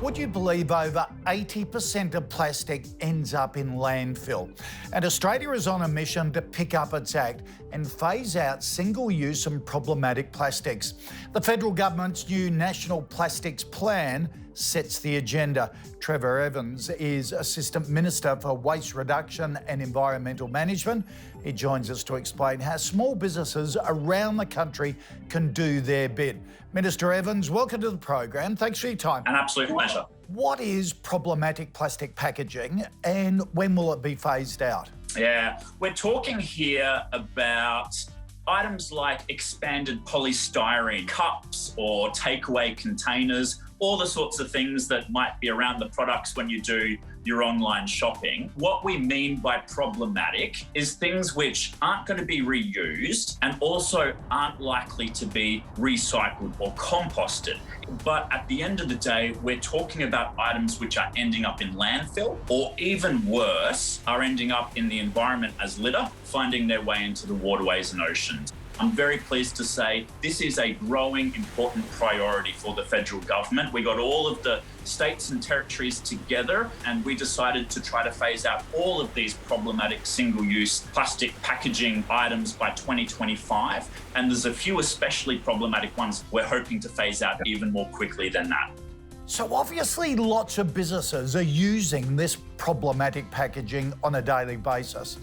Would you believe over 80% of plastic ends up in landfill? And Australia is on a mission to pick up its act and phase out single-use and problematic plastics. The federal government's new National Plastics Plan sets the agenda. Trevor Evans is Assistant Minister for Waste Reduction and Environmental Management. He joins us to explain how small businesses around the country can do their bit. Minister Evans, welcome to the program. Thanks for your time. An absolute pleasure. What is problematic plastic packaging and when will it be phased out? Yeah, we're talking here about items like expanded polystyrene cups or takeaway containers, all the sorts of things that might be around the products when you do your online shopping. What we mean by problematic is things which aren't going to be reused and also aren't likely to be recycled or composted. But at the end of the day, we're talking about items which are ending up in landfill, or even worse, are ending up in the environment as litter, finding their way into the waterways and oceans. I'm very pleased to say this is a growing, important priority for the federal government. We got all of the states and territories together and we decided to try to phase out all of these problematic single-use plastic packaging items by 2025. And there's a few especially problematic ones we're hoping to phase out even more quickly than that. So obviously lots of businesses are using this problematic packaging on a daily basis.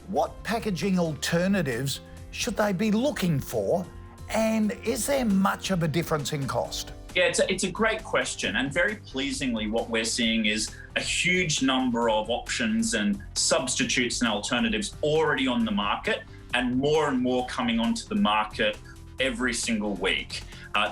What packaging alternatives should they be looking for? And is there much of a difference in cost? Yeah, it's a great question. And very pleasingly, what we're seeing is a huge number of options and substitutes and alternatives already on the market, and more coming onto the market every single week.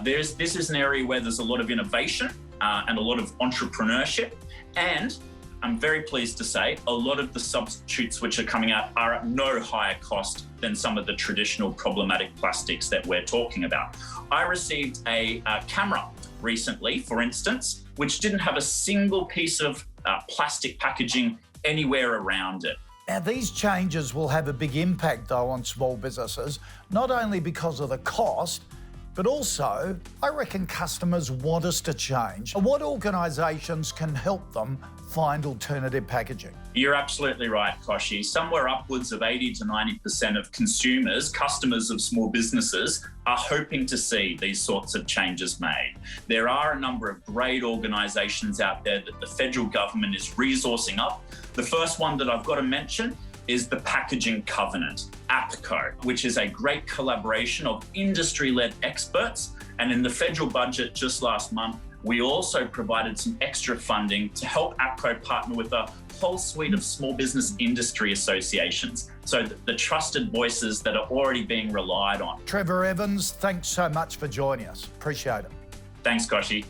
This is an area where there's a lot of innovation and a lot of entrepreneurship. And I'm very pleased to say a lot of the substitutes which are coming out are at no higher cost than some of the traditional problematic plastics that we're talking about. I received a camera recently, for instance, which didn't have a single piece of plastic packaging anywhere around it. Now, these changes will have a big impact, though, on small businesses, not only because of the cost, but also, I reckon customers want us to change. What organisations can help them find alternative packaging? You're absolutely right, Kochie. Somewhere upwards of 80 to 90% of consumers, customers of small businesses, are hoping to see these sorts of changes made. There are a number of great organisations out there that the federal government is resourcing up. The first one that I've got to mention is the Packaging Covenant, APCO, which is a great collaboration of industry-led experts. And in the federal budget just last month, we also provided some extra funding to help APCO partner with a whole suite of small business industry associations, so the trusted voices that are already being relied on. Trevor Evans, thanks so much for joining us. Appreciate it. Thanks, Kochie.